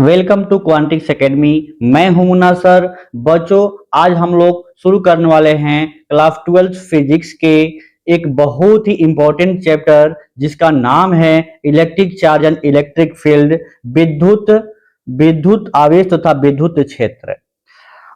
Welcome to क्वांटिक्स academy. मैं हूं Munna sir. बच्चों, आज हम लोग शुरू करने वाले हैं क्लास 12 फिजिक्स के एक बहुत ही इंपॉर्टेंट चैप्टर जिसका नाम है electric charge and electric field, विद्युत विद्युत आवेश तथा विद्युत क्षेत्र।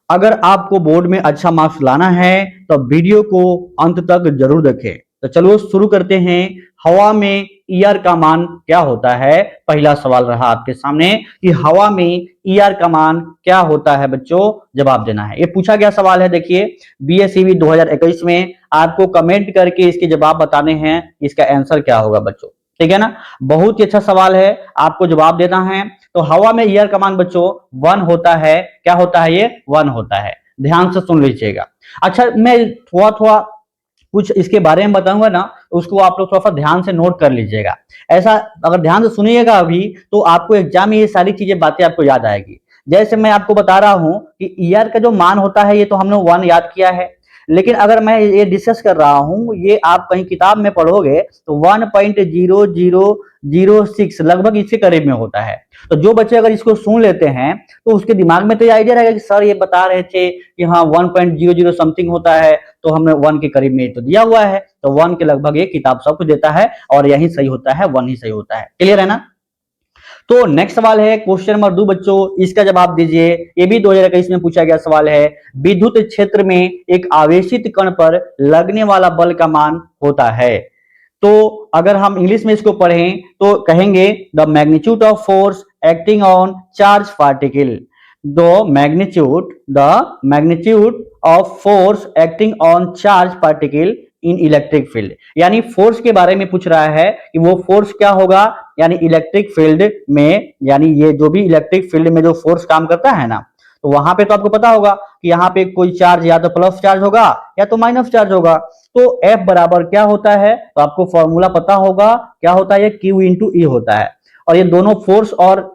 अगर आपको बोर्ड में अच्छा मार्क्स लाना है तो वीडियो को अंत तक जरूर देखें। तो चलो शुरू करते हैं। हवा में ईआर का मान क्या होता है? पहला सवाल रहा आपके सामने कि हवा में ईआर का मान क्या होता है। बच्चों, जवाब देना है। ये पूछा गया सवाल है। देखिए, बीएसईबी 2021 में आपको कमेंट करके इसके जवाब बताने हैं, इसका आंसर क्या होगा बच्चों। ठीक है ना? बहुत ही अच्छा सवाल है, आपको जवाब देना है। तो हवा में ईआर का मान बच्चों 1 होता है। क्या होता है? ये 1 होता है। ध्यान से सुन लीजिएगा। अच्छा, मैं थोड़ा थोड़ा कुछ इसके बारे में बताऊंगा ना, उसको आप लोग थोड़ा सा ध्यान से नोट कर लीजिएगा। ऐसा अगर ध्यान से सुनिएगा अभी तो आपको एग्जाम में ये सारी चीजें बातें आपको याद आएगी। जैसे मैं आपको बता रहा हूं कि ईआर का जो मान होता है ये तो हमने 1 याद किया है, लेकिन अगर मैं ये डिस्कस कर रहा हूं, ये आप कहीं किताब में पढ़ोगे तो 1.0006 लगभग इसके करीब में होता है। तो जो बच्चे अगर इसको सुन लेते हैं तो उसके दिमाग में तो ये आइडिया रहेगा कि सर ये बता रहे थे कि हाँ 1.00 समथिंग होता है, तो हमने 1 के करीब में तो दिया हुआ है, तो 1 के लगभग ये किताब सब कुछ देता है और यही सही होता है, 1 ही सही होता है। क्लियर है ना? तो नेक्स्ट सवाल है क्वेश्चन नंबर 2 बच्चों, इसका जवाब दीजिए। ये भी 2021 में पूछा गया सवाल है। विद्युत क्षेत्र में एक आवेशित कण पर लगने वाला बल का मान होता है। तो अगर हम इंग्लिश में इसको पढ़ें तो कहेंगे the magnitude of force acting on charge particle. The magnitude of force acting on charge particle in electric field, यानी फोर्स के बारे में पूछ रहा है कि वो फोर्स क्या होगा, यानी इलेक्ट्रिक फील्ड में, यानी ये जो भी इलेक्ट्रिक फील्ड में जो फोर्स काम करता है ना, तो वहां पे तो आपको पता होगा कि यहाँ पे कोई चार्ज या तो प्लस चार्ज होगा या तो माइनस चार्ज होगा। तो F बराबर क्या होता है? तो आपको फॉर्मूला पता होगा, क्या होता है? Q इंटू ई होता है। और ये दोनों फोर्स और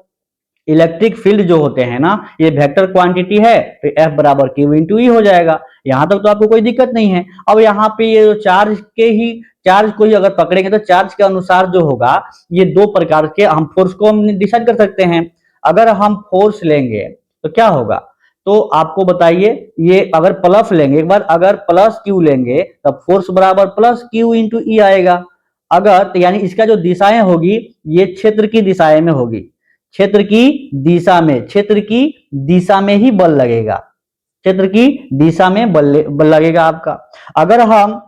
इलेक्ट्रिक फील्ड जो होते हैं ना, ये वेक्टर क्वांटिटी है, तो F बराबर Q इंटू ई हो जाएगा। यहां तक तो आपको कोई दिक्कत नहीं है। अब यहाँ पे ये चार्ज को ही अगर पकड़ेंगे तो चार्ज के अनुसार जो होगा, ये दो प्रकार के हम फोर्स को हम डिसाइड कर सकते हैं। अगर हम फोर्स लेंगे तो क्या होगा? तो आपको बताइए, ये अगर प्लस लेंगे, एक बार अगर प्लस क्यू लेंगे तब फोर्स बराबर प्लस क्यू इंटू ई आएगा। अगर तो यानी इसका जो दिशाएं होगी, ये क्षेत्र की दिशाएं में होगी। क्षेत्र की दिशा में ही बल लगेगा। क्षेत्र की दिशा में बल लगेगा आपका। अगर हम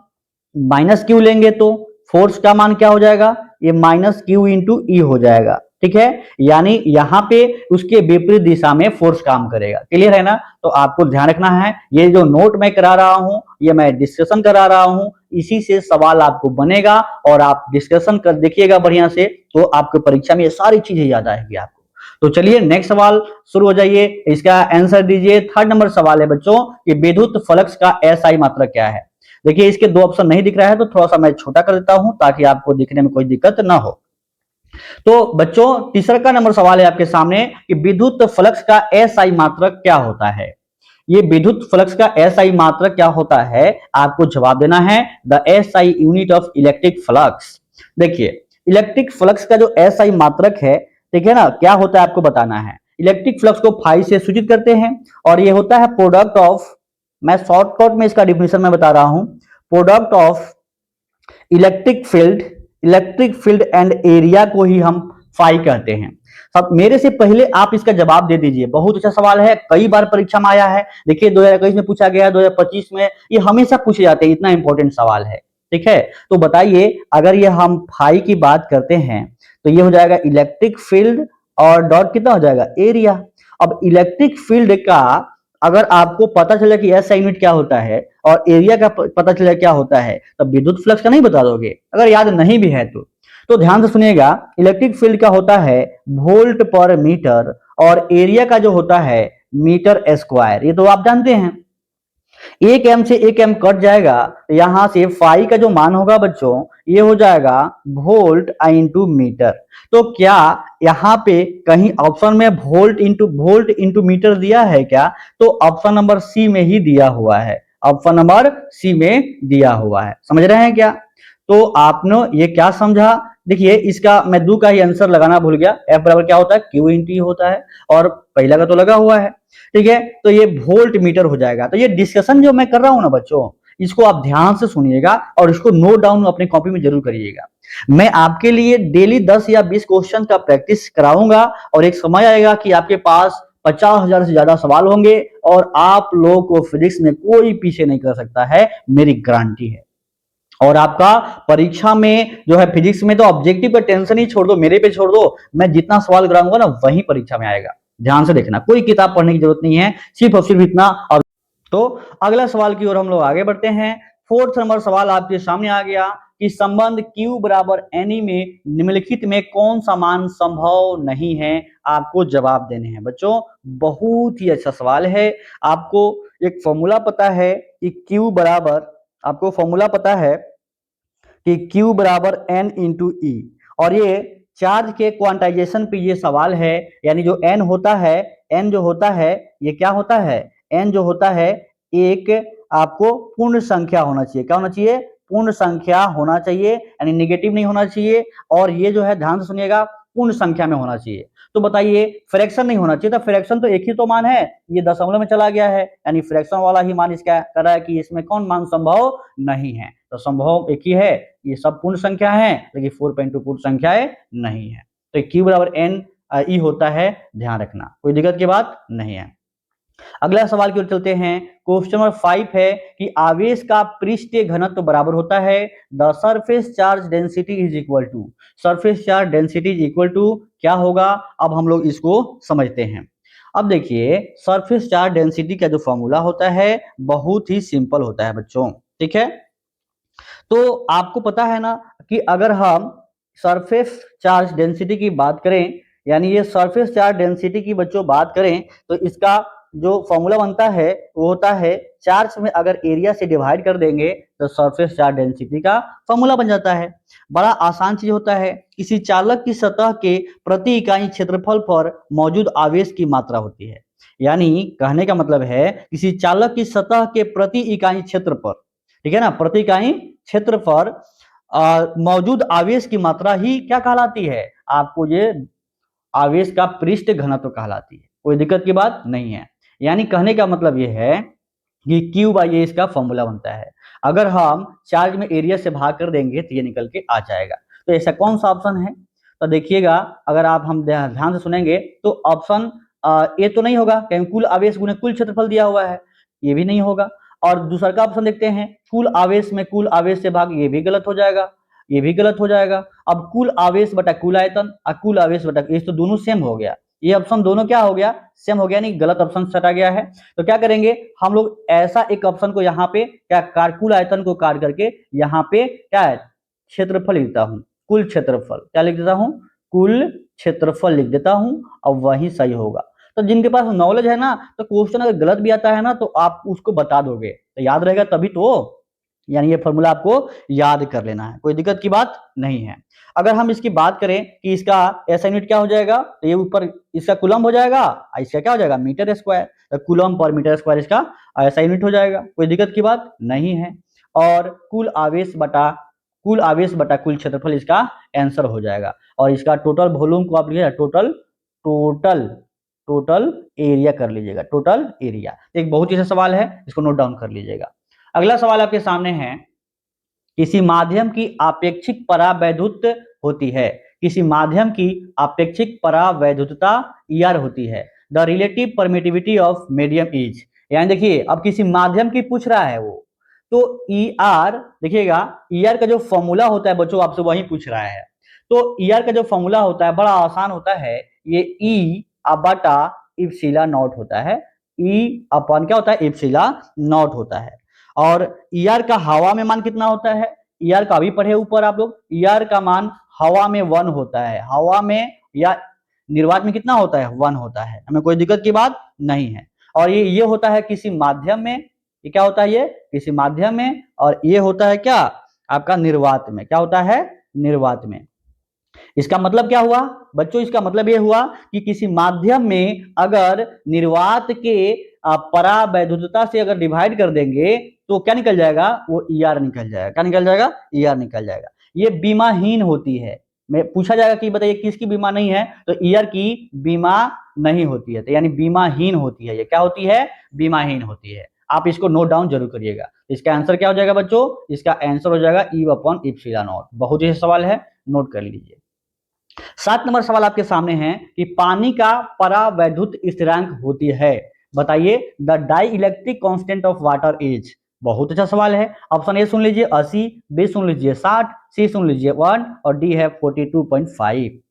माइनस क्यू लेंगे तो फोर्स का मान क्या हो जाएगा? ये माइनस क्यू इंटू ई हो जाएगा। ठीक है, यानी यहां पे उसके विपरीत दिशा में फोर्स काम करेगा। क्लियर है ना? तो आपको ध्यान रखना है, ये जो नोट मैं करा रहा हूं, ये मैं डिस्कशन करा रहा हूं, इसी से सवाल आपको बनेगा और आप डिस्कशन कर देखिएगा बढ़िया से, तो आपके परीक्षा में ये सारी चीजें याद आएगी आपको। तो चलिए नेक्स्ट सवाल शुरू हो जाइए, इसका आंसर दीजिए। 3rd नंबर सवाल है बच्चों कि विद्युत फ्लक्स का एसआई मात्रक क्या है। देखिए, इसके 2 ऑप्शन नहीं दिख रहा है तो थोड़ा सा मैं छोटा कर देता हूं ताकि आपको दिखने में कोई दिक्कत ना हो। तो बच्चों, तीसरा का नंबर सवाल है आपके सामने कि विद्युत फ्लक्स का एसआई मात्रक क्या होता है। ये विद्युत फ्लक्स का एसआई मात्रक क्या होता है, आपको जवाब देना है। The SI unit of electric flux. देखिए, इलेक्ट्रिक फ्लक्स का जो एसआई मात्रक है, ठीक है ना, क्या होता है आपको बताना है। इलेक्ट्रिक फ्लक्स को फाई से सूचित करते हैं और ये होता है प्रोडक्ट ऑफ, मैं शॉर्टकट में इसका डिफिनेशन मैं बता रहा हूं, product of electric field and area को ही हम फाई कहते हैं। सब मेरे से पहले आप इसका जवाब दे दीजिए। बहुत अच्छा सवाल है, कई बार परीक्षा में आया है। देखिए, 2021 में पूछा गया है, 2025 में, ये हमेशा पूछे जाते हैं, इतना इंपॉर्टेंट सवाल है। ठीक है, तो बताइए, अगर ये हम फाई की बात करते हैं तो ये हो जाएगा इलेक्ट्रिक फील्ड और डॉट कितना हो जाएगा? एरिया। अब इलेक्ट्रिक फील्ड का अगर आपको पता चला कि एसआई यूनिट क्या होता है और एरिया का पता चला क्या होता है, तब विद्युत फ्लक्स का नहीं बता दोगे अगर याद नहीं भी है तो ध्यान से सुनिएगा। इलेक्ट्रिक फील्ड का होता है वोल्ट पर मीटर और एरिया का जो होता है मीटर स्क्वायर, ये तो आप जानते हैं। 1 एम से 1 एम कट जाएगा, यहां से फाई का जो मान होगा बच्चों, ये हो जाएगा वोल्ट इंटू मीटर। तो क्या यहाँ पे कहीं ऑप्शन में वोल्ट इंटू मीटर दिया है क्या? तो ऑप्शन नंबर सी में ही दिया हुआ है। ऑप्शन नंबर सी में दिया हुआ है। समझ रहे हैं क्या? तो आपने ये क्या समझा देखिए इसका मैं दो का ही आंसर लगाना भूल गया। एफ बराबर क्या होता है, क्यू इंटू ई होता है, और पहला का तो लगा हुआ है। ठीक है, तो ये वोल्ट मीटर हो जाएगा। तो ये डिस्कशन जो मैं कर रहा हूं ना बच्चों, इसको आप ध्यान से सुनिएगा और इसको नोट डाउन अपने कॉपी में जरूर करिएगा। मैं आपके लिए डेली 10 या 20 क्वेश्चन का प्रैक्टिस कराऊंगा, और एक समय आएगा कि आपके पास 50,000 से ज्यादा सवाल होंगे, और आप लोगों को फिजिक्स में कोई पीछे नहीं कर सकता है, मेरी गारंटी है। और आपका परीक्षा में जो है फिजिक्स में तो ऑब्जेक्टिव का टेंशन ही छोड़ दो, मेरे पे छोड़ दो, मैं जितना सवाल कराऊंगा ना वही परीक्षा में आएगा। ध्यान से देखना, कोई किताब पढ़ने की जरूरत नहीं है, सिर्फ और सिर्फ इतना। तो अगला सवाल की ओर हम लोग आगे बढ़ते हैं। फोर्थ नंबर सवाल आपके सामने आ गया कि संबंध Q बराबर NE में निम्नलिखित में कौन सा मान संभव नहीं है। आपको जवाब देने हैं बच्चों, बहुत ही अच्छा सवाल है। आपको एक फॉर्मूला पता है कि Q बराबर, आपको फॉर्मूला पता है कि Q बराबर N इंटू ई, और ये चार्ज के क्वांटाइजेशन पे ये सवाल है। यानी जो N होता है, N जो होता है ये क्या होता है, N जो होता है एक आपको पूर्ण संख्या होना चाहिए। क्या होना चाहिए, पूर्ण संख्या होना चाहिए, यानी निगेटिव नहीं होना चाहिए। और ये जो है ध्यान से सुनिएगा, पूर्ण संख्या में होना चाहिए। तो बताइए फ्रैक्शन नहीं होना चाहिए, तो फ्रैक्शन तो एक ही तो मान है, ये दशमलव में चला गया है, यानी फ्रैक्शन वाला ही मान इसका कर रहा है कि इसमें कौन मान संभव नहीं है। तो संभव एक ही है, ये सब पूर्ण संख्या है, लेकिन 4.2 पूर्ण संख्याएं नहीं है। तो Q बराबर N E होता है, ध्यान रखना, कोई दिक्कत की बात नहीं है। अगला सवाल की ओर चलते हैं। क्वेश्चन नंबर 5 है कि आवेश का पृष्ठीय घनत्व बराबर होता है the surface charge density is equal to, surface charge density is equal to क्या होगा, अब हम लोग इसको समझते हैं। अब देखिए सरफेस चार्ज डेंसिटी का जो फॉर्मूला होता है बहुत ही सिंपल होता है बच्चों। ठीक है, तो आपको पता है ना कि अगर हम सरफेस चार्ज डेंसिटी की बात करें, यानी ये सरफेस चार्ज डेंसिटी की बच्चों बात करें, तो इसका जो फॉर्मूला बनता है वो होता है चार्ज में अगर एरिया से डिवाइड कर देंगे तो सरफेस चार्ज डेंसिटी का फॉर्मूला बन जाता है। बड़ा आसान चीज होता है, किसी चालक की सतह के प्रति इकाई क्षेत्रफल पर मौजूद आवेश की मात्रा होती है। यानी कहने का मतलब है किसी चालक की सतह के प्रति इकाई क्षेत्र पर, ठीक है ना, प्रति इकाई क्षेत्र पर मौजूद आवेश की मात्रा ही क्या कहलाती है, आपको ये आवेश का पृष्ठ घनत्व कहलाती है। कोई दिक्कत की बात नहीं है। यानी कहने का मतलब ये है कि Q बाई ए इसका फॉर्मूला बनता है। अगर हम चार्ज में एरिया से भाग कर देंगे तो ये निकल के आ जाएगा। तो ऐसा कौन सा ऑप्शन है, तो देखिएगा, अगर आप हम ध्यान से सुनेंगे तो ऑप्शन ए तो नहीं होगा, क्योंकि कुल आवेश गुने कुल क्षेत्रफल दिया हुआ है, ये भी नहीं होगा। और दूसरा का ऑप्शन देखते हैं, कुल आवेश में कुल आवेश से भाग, ये भी गलत हो जाएगा, ये भी गलत हो जाएगा। अब कुल आवेश बटा कुल आयतन और कुल आवेश बटा, ये तो दोनों सेम हो गया, ये ऑप्शन दोनों क्या हो गया, सेम हो गया, नहीं गलत ऑप्शन सटा गया है। तो क्या करेंगे हम लोग, ऐसा एक ऑप्शन को यहाँ पे क्या कुल आयतन को काट करके यहाँ पे क्या है क्षेत्रफल लिखता हूँ, कुल क्षेत्रफल क्या लिख देता हूँ, कुल क्षेत्रफल लिख देता हूँ, और वही सही होगा। तो जिनके पास नॉलेज है ना, तो क्वेश्चन अगर गलत भी आता है ना तो आप उसको बता दोगे तो याद रहेगा तभी तो, यानी ये फॉर्मूला आपको याद कर लेना है, कोई दिक्कत की बात नहीं है। अगर हम इसकी बात करें कि इसका ऐसा यूनिट क्या हो जाएगा, तो ये ऊपर इसका कूलम हो जाएगा, इसका क्या हो जाएगा मीटर स्क्वायर, तो कूलम पर मीटर स्क्वायर इसका ऐसा यूनिट हो जाएगा, कोई दिक्कत की बात नहीं है। और कुल आवेश बटा कुल क्षेत्रफल इसका आंसर हो जाएगा। और इसका टोटल वॉल्यूम को आप लिखिएगा, टोटल टोटल टोटल एरिया कर लीजिएगा, टोटल एरिया। एक बहुत ही अच्छा सवाल है, इसको नोट डाउन कर लीजिएगा। अगला सवाल आपके सामने है, किसी माध्यम की आपेक्षिक परावैद्युत होती है, किसी माध्यम की आपेक्षिक परावैद्युतता ER होती है, the relative permittivity of medium is. यानी देखिए अब किसी माध्यम की पूछ रहा है वो, तो ER देखिएगा, ER का जो फॉर्मूला होता है बच्चों आपसे वही पूछ रहा है। तो ER का जो फॉर्मूला होता है बड़ा आसान होता है, ये E बटा इप्सिला नॉट होता है, E अपन क्या होता है इप्सिला नॉट होता है। और ER का हवा में मान कितना होता है, ER का अभी पढ़े ऊपर आप लोग, ER का मान हवा में 1 होता है, हवा में या निर्वात में कितना होता है 1 होता है, हमें कोई दिक्कत की बात नहीं है। और ये होता है किसी माध्यम में, ये क्या होता है, ये किसी माध्यम में, और ये होता है क्या आपका निर्वात में, क्या होता है निर्वात में। इसका मतलब क्या हुआ बच्चों, इसका मतलब ये हुआ कि किसी माध्यम में अगर निर्वात के परावैद्युतता से अगर डिवाइड कर देंगे तो क्या निकल जाएगा, वो ER निकल जाएगा, क्या निकल जाएगा, ER निकल जाएगा। ये बीमाहीन होती है, में पूछा जाएगा कि बताइए किसकी बीमा नहीं है, तो ईयर की बीमा नहीं होती है, तो यानी बीमाहीन होती है। ये क्या होती है? बीमाहीन होती है। आप इसको नोट डाउन जरूर करिएगा। इसका आंसर क्या हो जाएगा बच्चों? इसका आंसर हो जाएगा ई अपॉन इप्सिलॉन नॉट। बहुत ही सवाल है, नोट कर लीजिए। 7 नंबर सवाल आपके सामने है कि पानी का परावैद्युत स्थिरांक होती है, बताइए the dielectric constant of water is. बहुत अच्छा सवाल है। ऑप्शन ए सुन लीजिए 80, बी सुन लीजिए 60, सी सुन लीजिए 1 और डी है 42.5।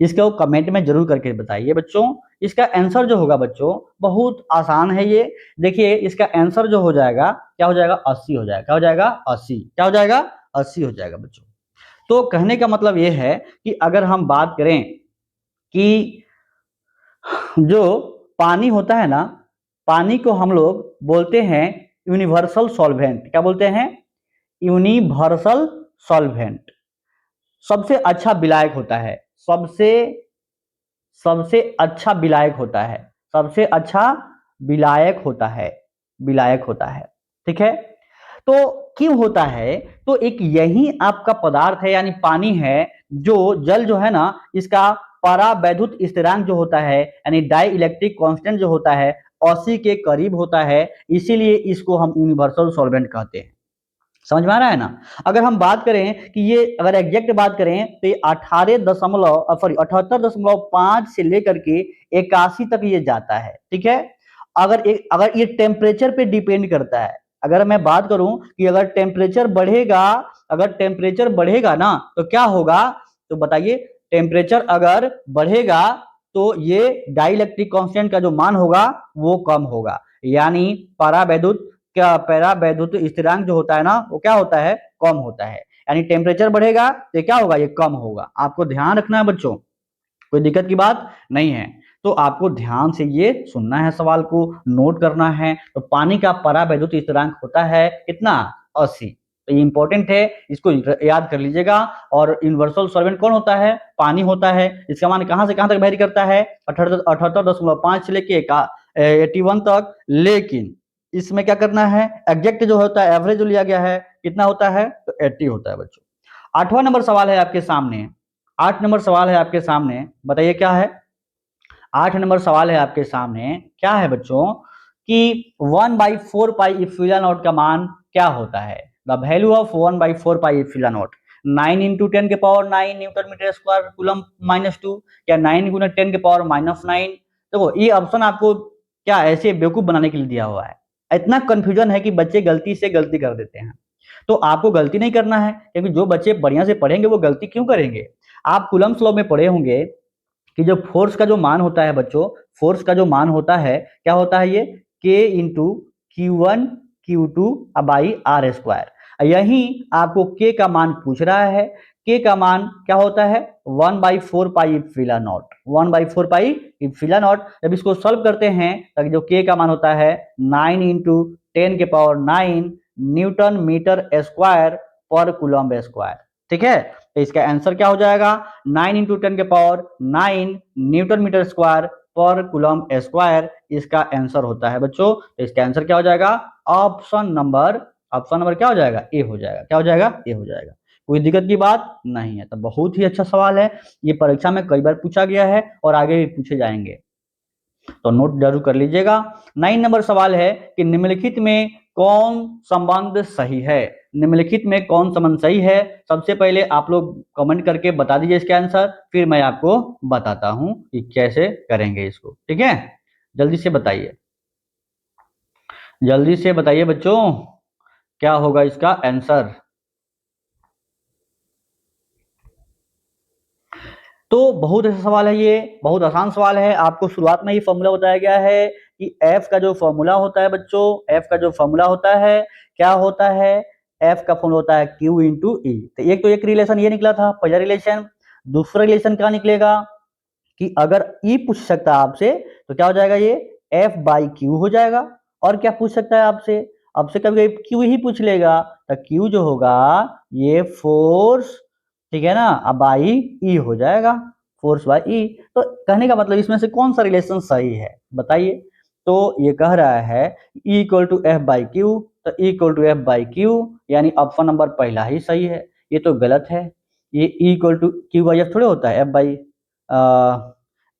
इसको कमेंट में जरूर करके बताइए बच्चों। इसका आंसर जो होगा बच्चों बहुत आसान है ये। देखिए इसका आंसर जो हो जाएगा क्या हो जाएगा? 80 हो जाएगा। क्या हो जाएगा? 80। क्या हो जाएगा? 80 हो जाएगा बच्चों। तो कहने का मतलब ये है कि अगर हम बात करें कि जो पानी होता है ना, पानी को हम लोग बोलते हैं यूनिवर्सल सॉल्वेंट। क्या बोलते हैं? Universal solvent. सबसे अच्छा विलायक होता है, सबसे सबसे अच्छा विलायक होता है, सबसे अच्छा विलायक होता है, विलायक होता है। ठीक है? तो क्यों होता है? तो एक यही आपका पदार्थ है यानी पानी है, जो जल जो है ना, इसका परावैद्युत स्थिरांक जो होता है यानी डाई इलेक्ट्रिक कांस्टेंट जो होता है 80 के करीब होता है, इसीलिए इसको हम यूनिवर्सल सॉल्वेंट कहते हैं। समझ में आ रहा है ना? अगर हम बात करें कि ये अगर एग्जैक्ट बात करें तो ये 78.5 से लेकर के 81 तक ये जाता है। ठीक है? अगर ये टेम्परेचर पे डिपेंड करता है। अगर मैं बात करूं कि अगर टेम्परेचर बढ़ेगा, अगर टेम्परेचर बढ़ेगा ना तो क्या होगा? तो बताइए, टेम्परेचर अगर बढ़ेगा तो ये डाइलेक्ट्रिक कांस्टेंट का जो मान होगा वो कम होगा, यानी परावैद्युत क्या परावैद्युत स्थिरांक जो होता है ना वो क्या होता है? कम होता है। यानी टेम्परेचर बढ़ेगा तो क्या होगा? ये कम होगा। आपको ध्यान रखना है बच्चों, कोई दिक्कत की बात नहीं है। तो आपको ध्यान से ये सुनना है, सवाल को नोट करना है। तो पानी का परावैद्युत स्थिरांक होता है कितना? 80। तो ये इंपॉर्टेंट है, इसको याद कर लीजिएगा। और यूनिवर्सल सॉल्वेंट कौन होता है? पानी होता है। इसका मान कहां से कहां तक वेरी करता है? 78.5 से लेके 81 तक। लेकिन इसमें क्या करना है? एग्जैक्ट जो होता है, एवरेज जो लिया गया है कितना होता है? तो 80 होता है बच्चों। 8वां नंबर सवाल है आपके सामने। 8 नंबर सवाल है आपके सामने, बताइए क्या है? 8 नंबर सवाल है आपके सामने, क्या है बच्चों कि 1/4 पाई इप्सिलॉन नॉट का मान क्या होता है? The value of 1/4 pi epsilon naught. 9 into 10 के power 9 newton metre square coulomb -2, या 9 गुना 10 के पावर -9। देखो ये ऑप्शन आपको क्या ऐसे बेवकूफ बनाने के लिए दिया हुआ है। इतना कंफ्यूजन है कि बच्चे गलती से गलती कर देते हैं। तो आपको गलती नहीं करना है, क्योंकि जो बच्चे बढ़िया से पढ़ेंगे वो गलती क्यों करेंगे? आप कूलम्स लॉ में पढ़े होंगे कि जो फोर्स का जो मान होता है बच्चों, फोर्स का जो मान होता है क्या होता है? ये K into Q1 Q2 by R square. यही आपको K का मान पूछ रहा है। K का मान क्या होता है? 1/4 pi epsilon naught. 1/4 pi epsilon naught. जब इसको सॉल्व करते हैं तो जो K का मान होता है 9 इंटू 10 के पावर 9 न्यूटन मीटर स्क्वायर पर कूलम्ब स्क्वायर। ठीक है? तो इसका आंसर क्या हो जाएगा? 9 इंटू 10 के पावर 9 न्यूटन मीटर स्क्वायर पर कूलम्ब स्क्वायर इसका आंसर होता है बच्चों। तो इसका आंसर क्या हो जाएगा? ऑप्शन नंबर क्या हो जाएगा? ए हो जाएगा। क्या हो जाएगा? ए हो जाएगा। कोई दिक्कत की बात नहीं है। तो बहुत ही अच्छा सवाल है, ये परीक्षा में कई बार पूछा गया है और आगे भी पूछे जाएंगे, तो नोट जरूर कर लीजिएगा। 9 नंबर सवाल है कि निम्नलिखित में कौन संबंध सही है? निम्नलिखित में कौन संबंध सही है? सबसे पहले आप लोग कमेंट करके बता दीजिए इसका आंसर, फिर मैं आपको बताता हूं कि कैसे करेंगे इसको। ठीक है? जल्दी से बताइए, जल्दी से बताइए बच्चों, क्या होगा इसका आंसर? तो बहुत अच्छा सवाल है, ये बहुत आसान सवाल है। आपको शुरुआत में ही फॉर्मूला बताया गया है कि एफ का जो फॉर्मूला होता है बच्चों, एफ का जो फॉर्मूला होता है क्या होता है? एफ का फॉर्मूला होता है क्यू इंटू ई। तो एक रिलेशन ये निकला था, पहला रिलेशन। दूसरा रिलेशन क्या निकलेगा कि अगर ई पूछ सकता है आपसे तो क्या हो जाएगा? ये एफ बाई क्यू हो जाएगा। और क्या पूछ सकता है आपसे? आपसे कभी कभी क्यू ही पूछ लेगा, तो क्यू जो होगा ये फोर्स, ठीक है ना, अब बाई ई हो जाएगा, फोर्स बाई ई। तो कहने का मतलब इसमें से कौन सा रिलेशन सही है बताइए? तो ये कह रहा है E equal to F by Q, तो E equal to F by Q यानी ऑप्शन नंबर पहला ही सही है। ये तो गलत है। ये E equal to Q by F थोड़े होता है, F by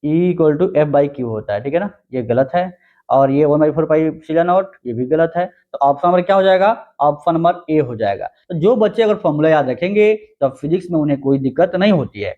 E equal to F by Q होता है, ठीक है ना, ये गलत है। और ये 1/4 पाई एप्सिलॉन नॉट, ये भी गलत है। तो ऑप्शन नंबर क्या हो जाएगा? ऑप्शन नंबर ए हो जाएगा। तो जो बच्चे अगर फॉर्मूला याद रखेंगे तो फिजिक्स में उन्हें कोई दिक्कत नहीं होती है।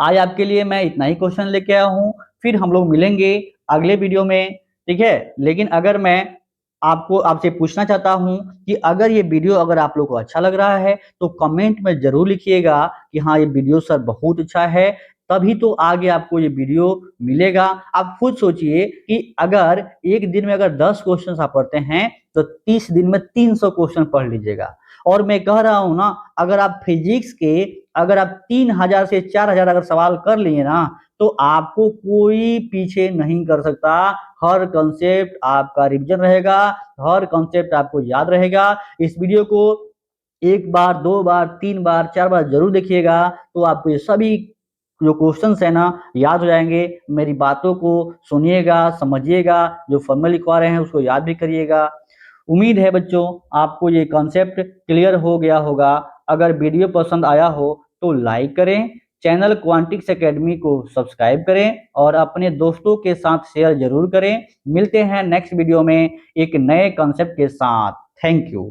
आज आपके लिए मैं इतना ही क्वेश्चन लेके आया हूँ, फिर हम लोग मिलेंगे अगले वीडियो में, ठीक है। लेकिन अगर मैं आपको आपसे पूछना चाहता हूँ कि अगर ये वीडियो अगर आप लोग को अच्छा लग रहा है तो कमेंट में जरूर लिखिएगा कि हाँ ये वीडियो सर बहुत अच्छा है, तभी तो आगे आपको ये वीडियो मिलेगा। आप खुद सोचिए कि अगर एक दिन में अगर 10 क्वेश्चन आप पढ़ते हैं तो 30 दिन में 300 क्वेश्चन पढ़ लीजिएगा। और मैं कह रहा हूं ना, अगर आप फिजिक्स के अगर आप 3000 से 4000 अगर सवाल कर लिए ना तो आपको कोई पीछे नहीं कर सकता। हर कंसेप्ट आपका रिवीजन रहेगा, हर कंसेप्ट आपको याद रहेगा। इस वीडियो को एक बार, दो बार, तीन बार, चार बार जरूर देखिएगा, तो आपको ये सभी जो क्वेश्चंस है ना याद हो जाएंगे। मेरी बातों को सुनिएगा, समझिएगा, जो फॉर्मूला लिखवा रहे हैं उसको याद भी करिएगा। उम्मीद है बच्चों आपको ये कॉन्सेप्ट क्लियर हो गया होगा। अगर वीडियो पसंद आया हो तो लाइक करें, चैनल क्वांटिक्स एकेडमी को सब्सक्राइब करें और अपने दोस्तों के साथ शेयर जरूर करें। मिलते हैं नेक्स्ट वीडियो में एक नए कॉन्सेप्ट के साथ। Thank you.